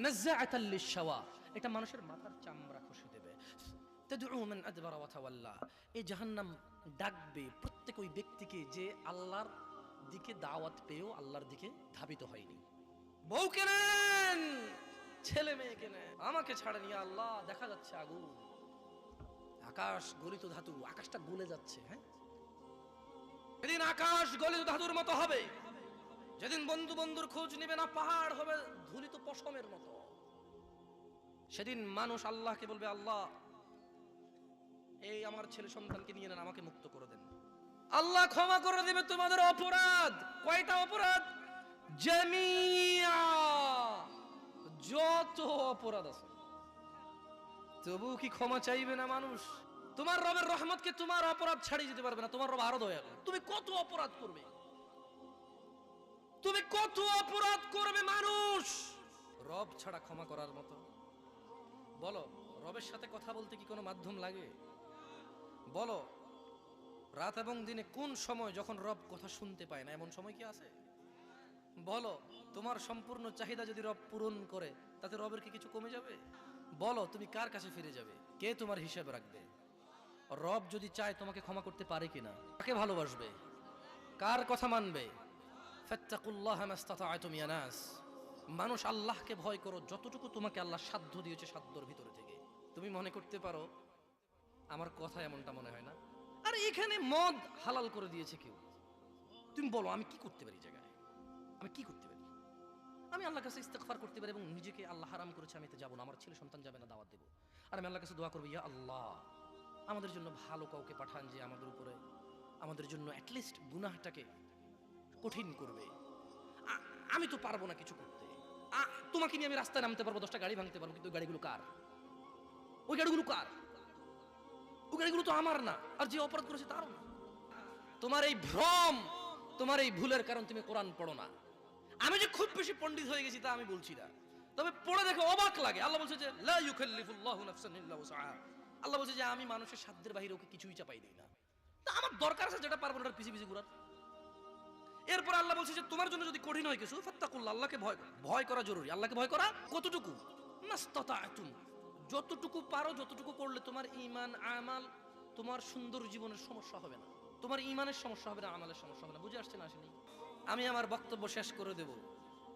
নাযাআতাল লিশশাওয়া, এটা মানুষের মাথার চামড়া খসে দেবে। তাদউ মান আদবারা ওয়া তাওয়াল্লা, এই জাহান্নাম ডাকবে প্রত্যেক ওই ব্যক্তিকে যে আল্লাহর দিকে দাওয়াত পেয়েও আল্লাহর দিকে ধাবিত হয়নি। বউ কেনেন, ছেলে মেয়ে কেনেন, আমাকে ছাড়েন ইয়া আল্লাহ, দেখা যাচ্ছে আগুন, আকাশ গলিত ধাতু, আকাশটা গলে যাচ্ছে। হ্যাঁ, যেদিন আকাশ গলিত ধাতুর মতো হবে, যেদিন বন্ধু বন্ধুর খোঁজ নিবে না, পাহাড় হবে ধুলিত পশমের মতো, সেদিন মানুষ আল্লাহকে বলবে, আল্লাহ এই আমার ছেলে সন্তানকে নিয়ে নেন, আমাকে মুক্ত করে দেন। আল্লাহ ক্ষমা করে দেবে তোমাদের অপরাধ। কয়টা অপরাধ? জামিয়া, যত অপরাধ আছে। তবু কি ক্ষমা চাইবে না মানুষ? তোমার রবের রহমতকে তোমার অপরাধ ছাড়িয়ে যেতে পারবে না। তোমার রব আরো দয়ালু। তুমি কত অপরাধ করবে, তুমি কত অপরাধ করবে মানুষ, রব ছাড়া ক্ষমা করার মতো? বলো, রবের সাথে কথা বলতে কি কোনো মাধ্যম লাগে? বলো, রাত এবং দিনে কোন সময় যখন রব কথা শুনতে পায় না, এমন সময় কি আছে? বলো, তোমার সম্পূর্ণ চাহিদা যদি রব পূরণ করে, তাতে রবের কি কিছু কমে যাবে? বলো, তুমি কার কাছে ফিরে যাবে? কে তোমার হিসাব রাখবে? রব যদি চায় তোমাকে ক্ষমা করতে পারে কিনা? কাকে ভালোবাসবে? কার কথা মানবে? ফাত্তাকুল্লাহা মাস্তাতা'তুম ইয়া নাস, মানুষ আল্লাহকে ভয় করো যতটুকু তোমাকে আল্লাহ সাধ্য দিয়েছে, সাধ্যর ভিতরে থেকে। তুমি মনে করতে পারো আমার কথা এমনটা মনে হয় না? আর এখানে মদ হালাল করে দিয়েছে কেউ, তুমি বলো আমি কি করতে পারি? জায়গায় আমি কি করতে পারি? আমি আল্লাহর কাছে ইস্তেগফার করতে পারি এবং নিজেকে, আল্লাহ হারাম করেছে আমি এতে যাবো না, আমার ছেলে সন্তান যাবে না, দাওয়াত দেবো। আর আমি আল্লাহর কাছে দোয়া করবো, ইয়া আল্লাহ আমাদের জন্য ভালো কাউকে পাঠান যে আমাদের উপরে, আমাদের জন্য অ্যাটলিস্ট গুনাহটাকে কঠিন করবে। আমি তো পারবো না কিছু করতে। তোমাকে নিয়ে আমি রাস্তায় নামতে পারবো, 10টা গাড়ি ভাঙতে পারবো, কিন্তু ওই গাড়িগুলো কার? ওই গাড়িগুলো কার? ওই গাড়িগুলো তো আমার না, আর যে অপরাধ করেছে তারও না। তোমার এই ভ্রম, তোমার এই ভুলের কারণ তুমি কোরআন পড়ো না। আমি যে খুব বেশি পণ্ডিত হয়ে গেছি তা আমি বলছি না, তবে পড়ে দেখে অবাক লাগে। আল্লাহ বলছে যে লা ইউকাল্লিফুল্লাহু নাফসান ইল্লা ওয়াসআহা, আল্লাহ বলছে যে আমি মানুষের সাধ্যের বাইরে ওকে কিছুই চাপাই দেই না। তা আমার দরকার আছে যেটা পারবো না ওটার পিছে ঘুরার। এরপর আল্লাহ বলছে যে তোমার জন্য যদি কঠিন হয় কিছু, ফাত্তাকুল্লাহ, আল্লাহকে ভয় করো। ভয় করা জরুরি। আল্লাহকে ভয় করা কতটুকু? মাস্তাতা'তুম, যতটুকু পারো, যতটুকু করলে তোমার ঈমান আমাল, তোমার সুন্দর জীবনের সমস্যা হবে না, তোমার ঈমানের সমস্যা হবে না, আমালের সমস্যা হবে না। বুঝে আসছে না? আসেনি? আমি আমার বক্তব্য শেষ করে দেব।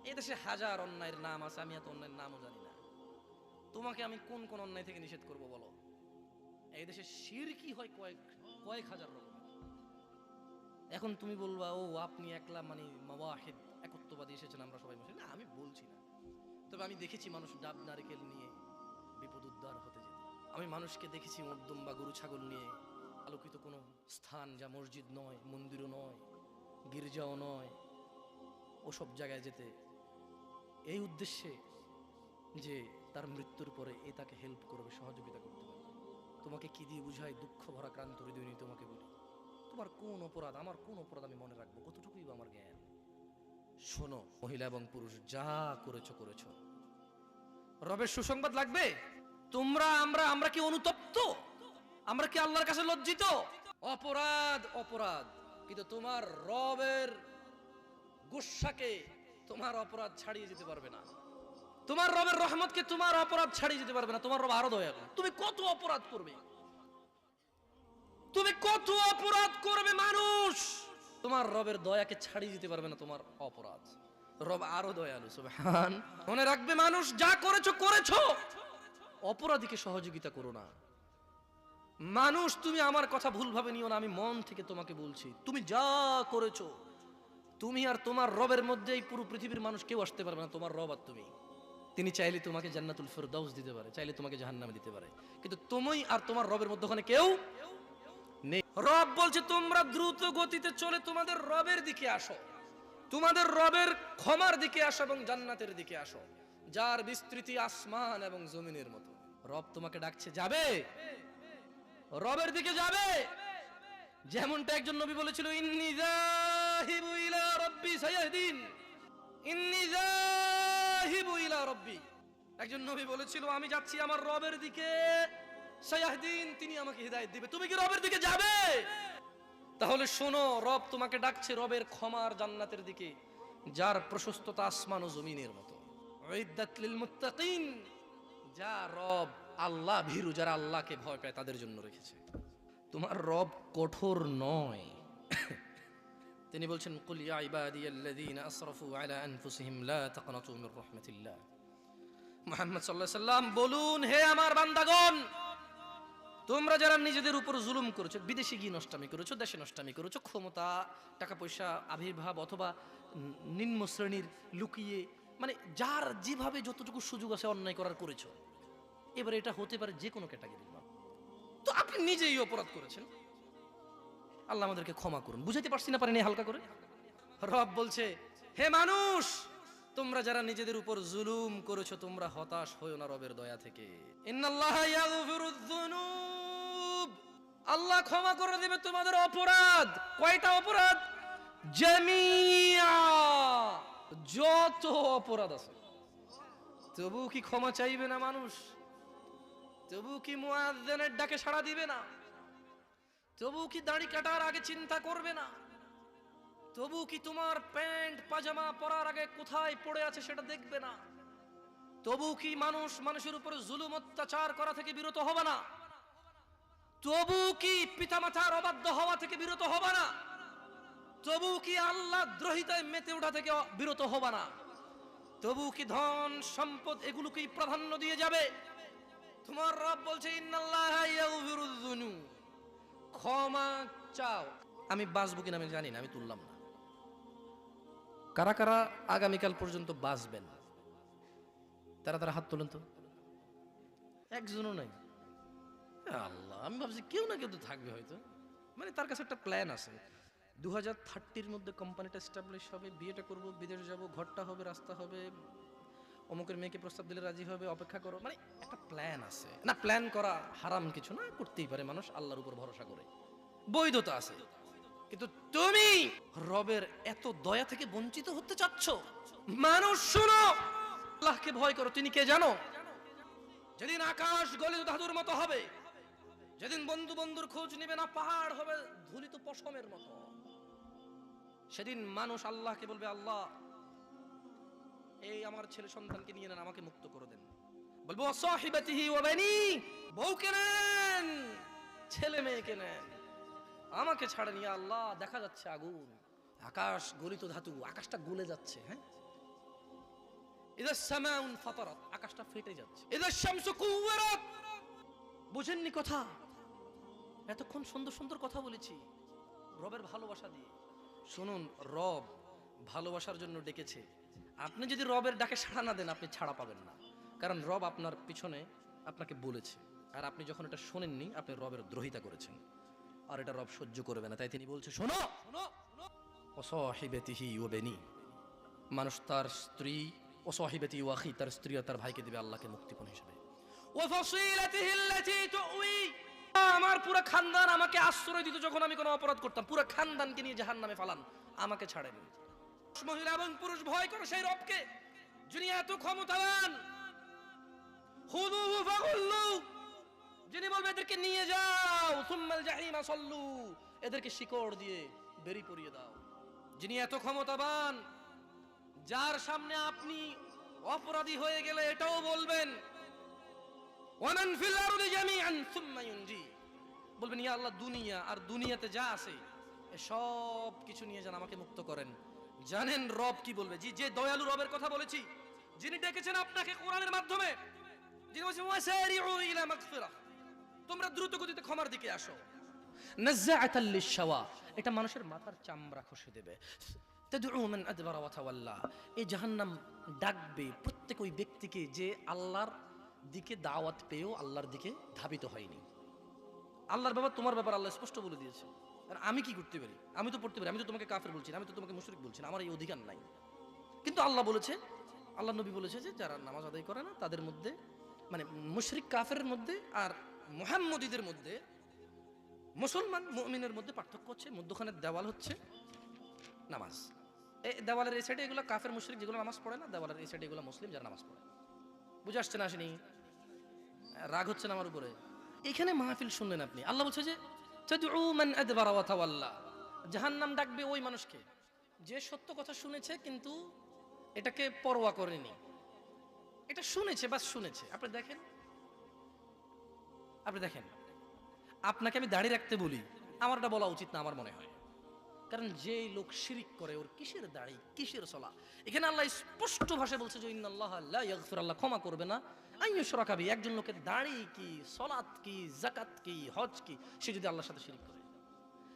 এই দেশে হাজার অন্যায়ের নাম আছে, আমি এত অন্যায়ের নামও জানি না। তোমাকে আমি কোন কোন অন্যায় থেকে নিষেধ করব বলো? এই দেশে শিরকি হয় কয়েক হাজার রকম। এখন তুমি বলবা ও আপনি একলা মানে মাওয়াহিদ একত্ববাদী এসেছেন, আমরা সবাই মুসলিম। না, আমি বলছি না, তবে আমি দেখেছি মানুষ ডাব নারকেল নিয়ে বিপদ উদ্ধার হতে যেতে। আমি মানুষকে দেখেছি মধ্যম বা গরু ছাগল নিয়ে আলোকিত কোনো স্থান, যা মসজিদ নয়, মন্দিরও নয়, গির্জাও নয়, ওসব জায়গায় যেতে, এই উদ্দেশ্যে যে তার মৃত্যুর পরে এ তাকে হেল্প করবে, সহযোগিতা করতে পারবে। তোমাকে কি দিয়ে বুঝাই? দুঃখ ভরা ক্রান্ত হৃদয় নিয়ে তোমাকে বলি, তোমার কোন অপরাধ, আমার কোন অপরাধ আমি মনে রাখবো? কতটুকুই বা আমার জ্ঞান? শোনো, মহিলা এবং পুরুষ যা করেছো করেছো, রবের সুসংবাদ লাগবে। তোমরা আমরা কি অনুতপ্ত? আমরা কি আল্লাহর কাছে লজ্জিত? অপরাধ অপরাধ, কিন্তু তোমার রবের গুসাকে তোমার অপরাধ ছাড়িয়ে যেতে পারবে না। তোমার রবের রহমতকে তোমার অপরাধ ছাড়িয়ে যেতে পারবে না। তোমার রব আরো দয়ালু। তুমি কত অপরাধ করবে, তুমি কত অপরাধ করবে মানুষ, তোমার রবের দয়াকে ছাড়িয়ে যেতে পারবে না তোমার অপরাধ। রব আরো দয়ালু, সুবহান। মনে রাখবে মানুষ, যা করেছো করেছো, অপরাধীকে সহযোগিতা করো না। মানুষ, তুমি আমার কথা ভুলভাবে নিও না, আমি মন থেকে তোমাকে বলছি, তুমি যা করেছো, তুমি আর তোমার রবের মধ্যে এই পুরো পৃথিবীর মানুষ কেউ আসতে পারবে না। তোমার রব আর তুমি। তিনি চাইলে তোমাকে জান্নাতুল ফেরদাউস দিতে পারে, চাইলে তোমাকে জাহান্নামে দিতে পারে, কিন্তু তুমি আর তোমার রবের মধ্যে ওখানে কেউ নেই। রব বলছে তোমরা দ্রুত গতিতে চলে তোমাদের রবের দিকে আসো, তোমাদের রবের ক্ষমার দিকে আসো এবং জান্নাতের দিকে আসো, যার বিস্তৃতি আসমান এবং জমিনের মতো। রব তোমাকে ডাকছে, যাবে, রবের দিকে যাবে। যেমনটা একজন নবী বলেছিল, ইন্নী যাহিবু ইলা রাব্বি সায়াহদিন, ইন্নী যাহিবু ইলা রাব্বি। একজন নবী বলেছিল, আমি যাচ্ছি আমার রবের দিকে, সায়াহদিন, তিনি আমাকে হিদায়াত দিবে। তুমি কি রবের দিকে যাবে? তাহলে শোনো, রব তোমাকে ডাকছে রবের ক্ষমার জান্নাতের দিকে, যার প্রশস্ততা আসমান ও জমিনের মতো। উইদ্দাত লিল মুত্তাকিন, যা রব আল্লাহ ভীরু, যারা আল্লাহকে ভয় পায় তাদের জন্য রেখেছে। তোমার রব কঠোর নয়। তিনি বলছেন কুল ইয়া ইবাদিয়াল্লাযীনা আসরাফু আলা আনফুসিহিম লা তাকনাতু মির রাহমাতিল্লাহ। মুহাম্মদ সাল্লাল্লাহু আলাইহি সাল্লাম বলুন, হে আমার বান্দাগণ, তোমরা যারা নিজেদের উপর জুলুম করেছো, বিদেশে গিয়ে নষ্টামি করেছো, দেশে নষ্টামি করেছো, ক্ষমতা, টাকা পয়সা, আবির্ভাব অথবা নিম্ন শ্রেণীর লুকিয়ে, মানে যার যেভাবে যতটুকু সুযোগ আছে অন্যায় করার করেছো। এবার এটা হতে পারে যে কোনো ক্যাটাগরির মানুষ। তো আপনি নিজেই অপরাধ করেছেন, আল্লাহ আমাদেরকে ক্ষমা করুন। বুঝাতে পারছি না পারিনি হালকা করে? রব বলছে, হে মানুষ, তোমরা যারা নিজেদের উপর জুলুম করেছো, তোমরা হতাশ হয়ো না রবের দয়া থেকে। ইন্নাল্লাহা ইয়াগফিরুয যুনুব, আল্লাহ ক্ষমা করে দেবে তোমাদের অপরাধ। কয়টা অপরাধ? জামিআ, যত অপরাধ আছে। তবু কি ক্ষমা চাইবে না মানুষ? তবু কি মুয়াজ্জিনের ডাকে সাড়া দিবে না? তবু কি দাড়ি কাটার আগে চিন্তা করবে না? তবু কি তোমার প্যান্ট পাজামা পরার আগে কোথায় পড়ে আছে সেটা দেখবে না? তবু কি মানুষ মানুষের উপর জুলুম অত্যাচার করা থেকে বিরত হবে না? তবু কি পিতামাতার অবাধ্য হওয়া থেকে বিরত হবে না? তবু কি আল্লাহ দ্রোহিতায় মেতে ওঠা থেকে বিরত হবে না? তবু কি ধন সম্পদ এগুলোকেই প্রাধান্য দিয়ে যাবে? তোমার রব বলছে ইন্নাল্লাহা ইয়াগফিরুয যুনুব, ক্ষমা চাও। আমি বাঁচবো কিনা আমি জানি না, আমি তুললাম না। কারা কারা আগামীকাল পর্যন্ত বাঁচবেন তারা তারা হাত তোলেন তো। একজনও নাই। আল্লাহ, আমি ভাবছি কেউ না কেউ তো থাকবে হয়তো, মানে তার কাছে একটা প্ল্যান আছে। 2030 মধ্যে কোম্পানিটা এস্টাবলিশ হবে, বিয়েটা করব, বিদেশ যাব, ঘরটা হবে, রাস্তা হবে, অমুকের মেয়েকে প্রস্তাব দিলে রাজি হবে, অপেক্ষা করো, মানে একটা প্ল্যান আছে। না, প্ল্যান করা হারাম কিছু না, করতেই পারে মানুষ আল্লাহর উপর ভরসা করে, বৈধতা আছে। কিন্তু তুমি রবের এত দয়া থেকে বঞ্চিত হতে চাচ্ছ? মানুষ শুনো, আল্লাহকে ভয় করো। তিনি কে জানো? যেদিন আকাশ গলিত ধাতুর মতো হবে, যেদিন বন্ধু বন্ধুর খোঁজ নেবে না, পাহাড় হবে ধুলিত পশমের মতো, সেদিন মানুষ আল্লাহকে বলবে, আল্লাহ এই আমার ছেলে সন্তানকে নিয়ে নেন, আমাকে মুক্ত করে দেন। বলবো সাহিবাতিহি ওয়া বানি, বউকে নেন, ছেলে মেয়েকে নেন, আমাকে ছাড়েন ইয়া আল্লাহ। দেখা যাচ্ছে আগুন, আকাশ গলিত ধাতু, আকাশটা গলে যাচ্ছে। হ্যাঁ, ইদা সামাউন ফাতারাত, আকাশটা ফেটে যাচ্ছে। ইদা শামসু কুওয়ারাত, বুঝেননি কথা? এতক্ষণ সুন্দর সুন্দর কথা বলেছি রবের ভালোবাসা দিয়ে। শুনুন, রব ভালোবাসার জন্য ডেকেছে। আপনি যদি রবের ডাকে সাড়া না দেন, আপনি ছাড়া পাবেন না। কারণ রব আপনার পিছনে আপনাকে বলেছে, আর আপনি যখন এটা শোনেননি, আপনি রবের দ্রোহিতা করেছেন, আর এটা রব সহ্য করবে না। তাই তিনি বলছে, শোনো, ওয়াসাহিবাতিহি ওয়া বানি, মানুষ তার স্ত্রী, ওয়াসাহিবাতি ওয়া আখি, তার স্ত্রী আর তার ভাইকে দিবে আল্লাহকে মুক্তিপণ হিসেবে। ওয়া ফাসিলাতিহি আল্লাতী তুই, আমার পুরো খানদান আমাকে আশ্রয় দিত যখন আমি কোনো অপরাধ করতাম, পুরো খানদানকে নিয়ে জাহান্নামে ফালান, আমাকে ছাড়েন। মহিলা এবং পুরুষ ভয় করে সেই রবকে, যিনি এত ক্ষমতাবান। খুযুহু ফাগুল্লু, যিনি বলবে এদেরকে নিয়ে যাও, সুম্মাল জাহিমা সাল্লু, এদেরকে শিকড় দিয়ে বেরি পরিয়ে দাও। যিনি এত ক্ষমতাবান, যার সামনে আপনি অপরাধী হয়ে গেলে এটাও বলবেন, ওয়ামান ফিল আরদি জামিআন সুম্মা ইউনজি, বলবেন ইয়া আল্লাহ, দুনিয়া আর দুনিয়াতে যা আছে সব কিছু নিয়ে যান, আমাকে মুক্ত করেন। জানেন রব কি বলবে? যে দয়ালু রবের কথা বলেছি, যিনি ডেকেছেন আপনাকে কোরআনের মাধ্যমে, যিনি বলেছেন ওয়াসারিউ ইলা মাগফিরাহ, তোমরা দ্রুত গতিতে ক্ষমার দিকে আসো। নাযাআতাল লিশাওয়া, এটা মানুষের মাথার চামড়া খসে দেবে। তাদউ মান আদবারা ওয়া তাওয়াল্লা, এই জাহান্নাম ডাকবে প্রত্যেক ওই ব্যক্তিকে যে আল্লাহর দিকে দাওয়াত পেয়েও আল্লাহর দিকে ধাবিত হয়নি। আল্লাহর ব্যাপার, তোমার ব্যাপার আল্লাহ স্পষ্ট বলে দিয়েছে। আর আমি কি করতে পারি? আমি তো পড়তে পারি, আমি তো তোমাকে কাফের বলছি না, আমি তো তোমাকে মুশরিক বলছি না, আমার এই অধিকার নাই। কিন্তু আল্লাহ বলেছে, আল্লাহ নবী বলেছে যে যারা নামাজ আদায় করে না তাদের মধ্যে, মানে মুশরিক কাফের মধ্যে আর মুহাম্মদীদের মধ্যে, মুসলমান মুমিনের মধ্যে পার্থক্য হচ্ছে মধ্যখানের দেওয়াল হচ্ছে নামাজ। এই দেওয়ালের এই সাইডে এগুলো কাফের মুশরিক যেগুলো নামাজ পড়ে না, দেওয়ালের এই সাইডে এগুলো মুসলিম যারা নামাজ পড়ে। বুঝে আসছে না? আসেনি? রাগ হচ্ছে না আমার উপরে? এখানে মাহফিল শুনলেন আপনি, আল্লাহ বলছে যে তাদউ মান আদবারা ওয়া তাওয়াল্লা, জাহান্নাম ডাকবে ওই মানুষকে যে সত্য কথা শুনেছে কিন্তু এটাকে পরোয়া করেনি, এটা শুনেছে, বাস শুনেছে। আপনি দেখেন, আপনি দেখেন, আপনাকে আমি দাড়ি রাখতে বলি, আমার এটা বলা উচিত না আমার মনে হয়। কারণ যে লোক শিরিক করে ওর কিসের দাড়ি, কিসের সলা? এখানে আল্লাহ স্পষ্ট ভাষায় বলছে যে ইন্নাল্লাহ লা ইয়াগফির, আল্লাহ ক্ষমা করবে না আইয়ুশরাকা বিহি, একজন লোকের দাড়ি কি, সলাত কি, যাকাত কি, হজ কি, সে যদি আল্লাহর সাথে শিরিক করে।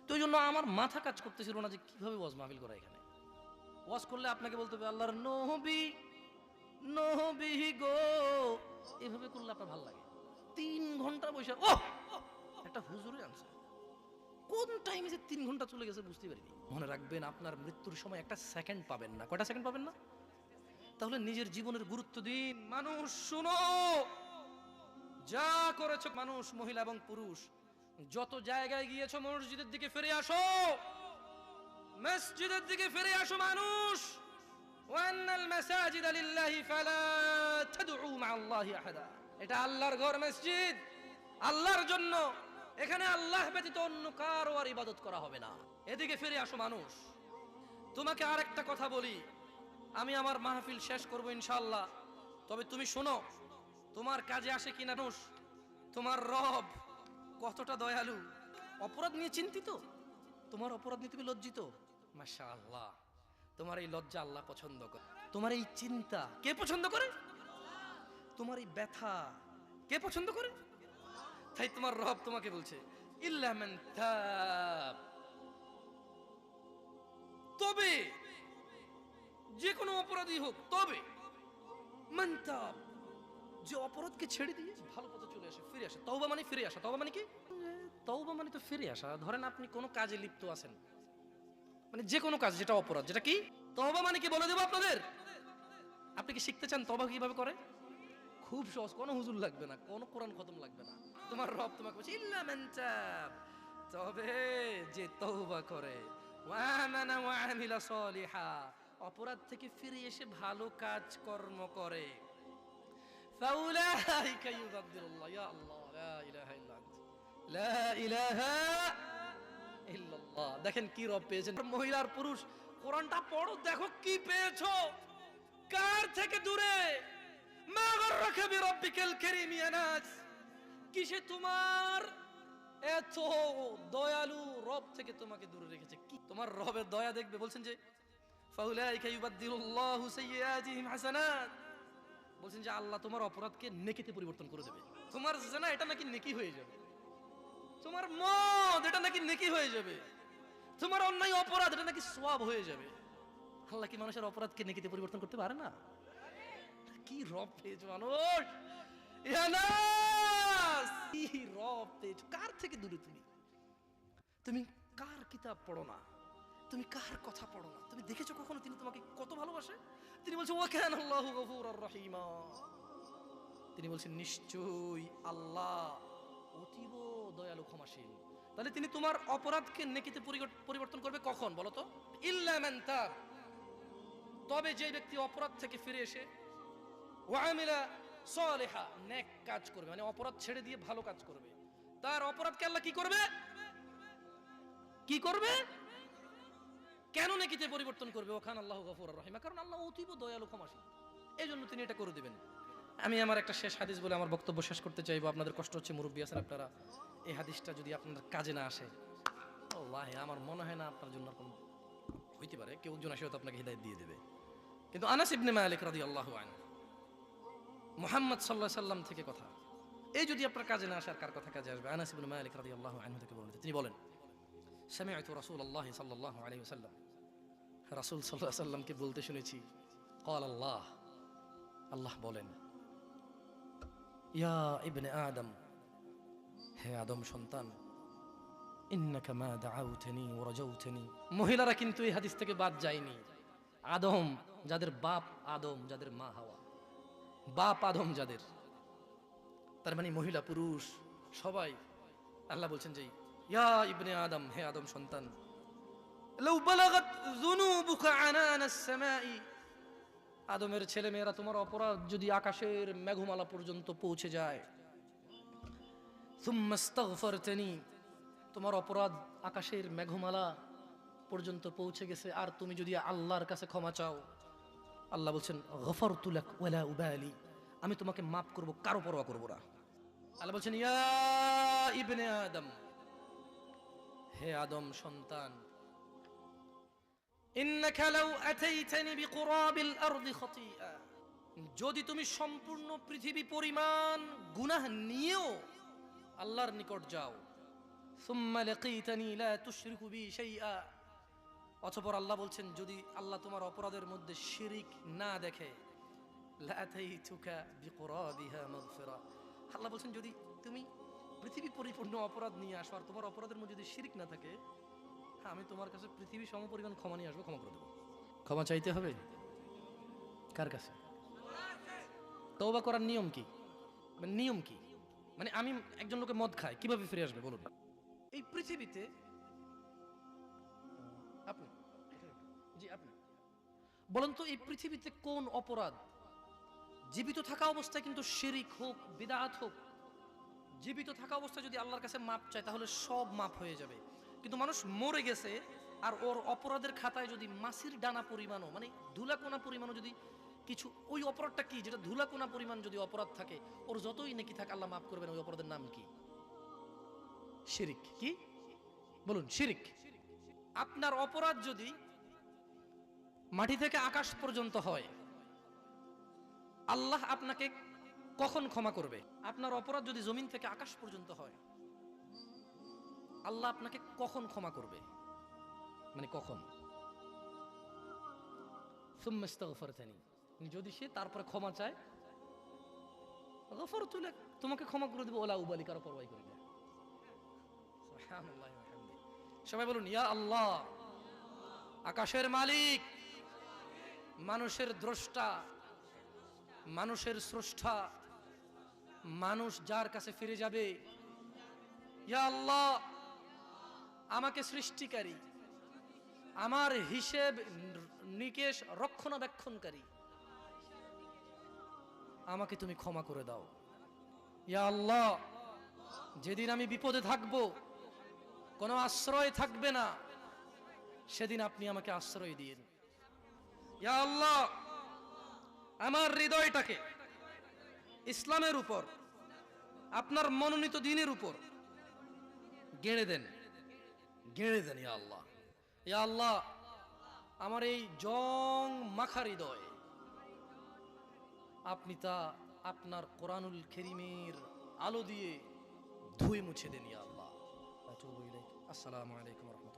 তো এই জন্য আমার মাথা কাজ করতেছিল না যে কিভাবে ওয়াজ মাহফিল করা। এখানে ওয়াজ করলে আপনাকে বলতে হবে আল্লাহর নবী, নবী গো, এভাবে করলে আপনার ভালো লাগে। 3 ঘন্টা বসে ও একটা হুজুরে আনছে, কোন টাইমে যে 3 ঘন্টা চলে গেছে বুঝতে পারিনি। মনে রাখবেন, আপনার মৃত্যুর সময় একটা সেকেন্ড পাবেন না। কয়টা সেকেন্ড পাবেন না? তাহলে নিজের জীবনের গুরুত্ব দিন। মানুষ শুনো, যা করেছো মানুষ, মহিলা এবং পুরুষ, যত জায়গায় গিয়েছো মসজিদের দিকে ফিরে আসো, মসজিদের দিকে ফিরে আসো মানুষ। ওয়ান্নাল মাসাজিদা লিল্লাহি ফালা তাদউ মা'আল্লাহি আহাদা, এটা আল্লাহর ঘর, মসজিদ আল্লাহর জন্য, এখানে আল্লাহ ব্যতীত অন্য কারো আর ইবাদত করা হবে না। এদিকে ফিরে আসো মানুষ। তোমাকে আরেকটা কথা বলি, আমি আমার মাহফিল শেষ করব ইনশাআল্লাহ, তবে তুমি শোনো, তোমার কাজে আসে কিনা মানুষ, তোমার রব কতটা দয়ালু। অপরাধ নিয়ে চিন্তিত, তোমার অপরাধ নিয়ে তুমি লজ্জিত, মাশাআল্লাহ, তোমার এই লজ্জা আল্লাহ পছন্দ করে। তোমার এই চিন্তা কে পছন্দ করে? তোমার এই ব্যথা কে পছন্দ করে? তাই তোমার রব তোমাকে বলছে ইল্লা মান তাব, তবে যে কোনো অপরাধী হোক, তবে মান তাব, যে অপরাধকে ছেড়ে দিয়ে ভালো পথে চলে আসে, ফিরে আসে। তওবা মানে ফিরে আসা। তওবা মানে কি? তওবা মানে তো ফিরে আসা। ধরেন আপনি কোনো কাজে লিপ্ত আছেন, মানে যে কোনো কাজ যেটা অপরাধ, যেটা কি তওবা মানে কি বলে দেব আপনাদের। আপনি কি শিখতে চান তওবা কিভাবে করে? খুব সহজ, কোনো হুজুর লাগবে না, কোনো কোরআন খতম লাগবে না। তোমার রব তোমাকে বলছে ইল্লা মান তাব, তবে যে তওবা করে, ওয়া আমানা ওয়া আমিলা সলিহা, অপরাধ থেকে ফিরে এসে ভালো কাজ কর্ম করে, ফাউলাইকা ইউবাদদিলুল্লাহ, ইয়া আল্লাহ লা ইলাহা ইল্লা আনতা, লা ইলাহা ইল্লাল্লাহ। দেখেন কি রব পেয়েছেন। মহিলার পুরুষ, কোরআনটা পড়ো, দেখো কি পেয়েছো, কার থেকে দূরে। মা গররাকা বিরাব্বিকাল কারীম ইয়া নাস, কিসে তোমার এত দয়ালু রব থেকে তোমাকে দূরে রেখেছে? কি তোমার রবের দয়া দেখবে? বলছেন যে ফাউলাইকা ইউবাদদিলুল্লাহু সাইয়্যাতিহিম হাসানাত, বলছেন যে আল্লাহ তোমার অপরাধকে নেকিতে পরিবর্তন করে দেবে। তোমার জিনা এটা নাকি নেকি হয়ে যাবে, তোমার মদ এটা নাকি নেকি হয়ে যাবে, তোমার অন্যায় অপরাধ এটা নাকি সওয়াব হয়ে যাবে। আল্লাহ কি মানুষের অপরাধকে নেকিতে পরিবর্তন করতে পারে না? কি রব পেয়েছো মানুষ, ইয়া নাস, কি রব পেয়েছো। কার থেকে দূরে তুমি? তুমি কার কিতাব পড়ো না, তুমি কার কথা পড়ো না, তুমি দেখেছো কখনো তিনি তোমাকে কত ভালোবাসে? তিনি বলছেন ওয়া কানা আল্লাহু গফুরার রহিমা, তিনি বলছেন নিশ্চয়ই আল্লাহ অতীব দয়ালু ক্ষমাশীল। তাহলে তিনি তোমার অপরাধকে নেকিতে পরিবর্তন করবে কখন বলো তো? ইল্লা মান তাব, তবে যে ব্যক্তি অপরাধ থেকে ফিরে এসে ওয়া আমিলা সলিহা, নেক কাজ করবে, মানে অপরাধ ছেড়ে দিয়ে ভালো কাজ করবে, তার অপরাধকে আল্লাহ কি করবে? কি করবে? কেন নেকিতে পরিবর্তন করবে? ওখান আল্লাহ গফুরুর রহিম, কারণ আল্লাহ অতীব দয়ালু ক্ষমাশীল, এই জন্য তিনি এটা করে দিবেন। আমি আমার একটা শেষ হাদিস বলে আমার বক্তব্য শেষ করতে চাইবো। আপনাদের কষ্ট হচ্ছে, মুরব্বী আছেন আপনারা, এই হাদিসটা যদি আপনাদের কাজে না আসে, আল্লাহি আমার মনে হয় না আপনার জন্য কোনো হইতে পারে, কেউ একজন আসে হয়তো আপনাকে হিদায়াত দিয়ে দেবে। কিন্তু আনাস ইবনে মালিক রাদিয়াল্লাহু আনহু, মুহাম্মদ সাল্লাল্লাহু আলাইহি সাল্লাম থেকে কথা, এই যদি আপনার কাজে না আসে আর কার কথা কাজে আসবে? আনাস ইবনে মালিক রাদিয়াল্লাহু আনহু থেকে বলেন, তিনি বলেন সামি'তু রাসূলুল্লাহ সাল্লাল্লাহু আলাইহি ওয়াসাল্লাম, রাসূল সাল্লাল্লাহু আলাইহি ওয়াসাল্লামকে বলতে শুনেছি, ক্বাল আল্লাহ, আল্লাহ বলেন, ইয়া ইবনে আদম, হে আদম সন্তান, ইন্নাকা মা দাআউতানি ওয়া রাজাউতানি। মহিলারা কিন্তু এই হাদিস থেকে বাদ যায়নি। আদম, যাদের বাপ আদম, যাদের মা হাওয়া, বাপ আদম যাদের, তার মানে মহিলা পুরুষ সবাই, আল্লাহ বলছেন যে ইয়া ইবনে আদম, হে আদম সন্তান, লাউ বালাগাত যুনুবুকা আনানাস সামাই, আদমের ছেলে মেয়েরা, তোমার অপরাধ যদি আকাশের মেঘমালা পর্যন্ত পৌঁছে যায়, সুম্মা ইস্তাগফারতানি, তোমার অপরাধ আকাশের মেঘমালা পর্যন্ত পৌঁছে গেছে, আর তুমি যদি আল্লাহর কাছে ক্ষমা চাও, আল্লাহ বলছেন গফারতু লাক ওয়ালা উবালি, আমি তোমাকে মাফ করব, কারো পরোয়া করব না। আল্লাহ বলছেন ইয়া ইবনে আদম, হে আদম সন্তান, ইন্নাকা লাউ আতাইতানি বিকুরাবিল আরদি খাতিআ, যদি তুমি সম্পূর্ণ পৃথিবী পরিমাণ গুনাহ নিয়েও আল্লাহর নিকট যাও, সুম্মা লাকীতানি লা তুশরিকু বি শাইআ, অতঃপর আল্লাহ বলছেন যদি আল্লাহ তোমার অপরাধের মধ্যে শিরিক না দেখে, লা আতাইতুকা বিকুরাবিহা মাগফিরা, আল্লাহ বলছেন যদি তুমি পৃথিবী পরিপূর্ণ অপরাধ নিয়ে আসো আর তোমার অপরাধের মধ্যে যদি শিরিক না থাকে, হ্যাঁ আমি তোমার কাছে পৃথিবী সমপরিমাণ ক্ষমা নিয়ে আসবো, ক্ষমা করে দেবো। ক্ষমা চাইতে হবে কার কাছে? তওবা করার নিয়ম কি? মানে নিয়ম কি? মানে আমি একজন লোকে মদ খায়, কিভাবে ফিরে আসবে বলুন? এই পৃথিবীতে আপনি, জি আপনি বলেন তো, এই পৃথিবীতে কোন অপরাধ জীবিত থাকা অবস্থায়, কিন্তু শিরিক হোক বিদআত হোক, জীবিত থাকা অবস্থায় যদি আল্লাহর কাছে মাপ চায় তাহলে সব মাপ হয়ে যাবে, কিন্তু মানুষ মরে গেছে আর ওর অপরাধের খাতায় যদি মাছির ডানা পরিমাণও, মানে ধুলাকোনা পরিমাণও যদি কিছু, ওই অপরাধটা কি যেটা ধুলাকোনা পরিমাণ যদি অপরাধ থাকে, ওর যতই নেকি থাকে আল্লাহ মাফ করবেন, ওই অপরাধের নাম কি? শিরিক। কি বলুন? শিরিক। আপনার অপরাধ যদি মাটি থেকে আকাশ পর্যন্ত হয়, আল্লাহ আপনাকে কখন ক্ষমা করবে? আপনার অপরাধ যদি জমিন থেকে আকাশ পর্যন্ত হয়, আল্লাহ আপনাকে কখন ক্ষমা করবে? মানে কখন? সুম্মা ইস্তাগফারতানি, যদি সে তারপরে ক্ষমা চায়, গফরতু লাক, তোমাকে ক্ষমা করে দেব, ওলা উবালি, কারো পরোয়া করি না। সুবহানাল্লাহি ওয়া বিহামদিহি। সবাই বলুন ইয়া আল্লাহ। আকাশের মালিক, মানুষের দ্রষ্টা, মানুষের স্রষ্টা, মানুষ যার কাছে ফিরে যাবে, ইয়া আল্লাহ আমাকে সৃষ্টিকারী, আমার হিসেব নিকেশ রক্ষণাবেক্ষণকারী, আমাকে তুমি ক্ষমা করে দাও। ইয়া আল্লাহ যেদিন আমি বিপদে থাকব, কোনো আশ্রয় থাকবে না, সেদিন আপনি আমাকে আশ্রয় দিন। ইয়া আল্লাহ আমার হৃদয়টাকে ইসলামের উপর, আপনার মনোনীত দ্বীনের উপর গেড়ে দেন, গেড়ে দেন ইয়া আল্লাহ। ইয়া আল্লাহ আমার এই জং মাখা হৃদয় আপনি তা আপনার কোরআনুল কারীমের আলো দিয়ে ধুয়ে মুছে দেন ইয়া আল্লাহ। আসসালামু আলাইকুম ওয়া রাহমাতুল্লাহ।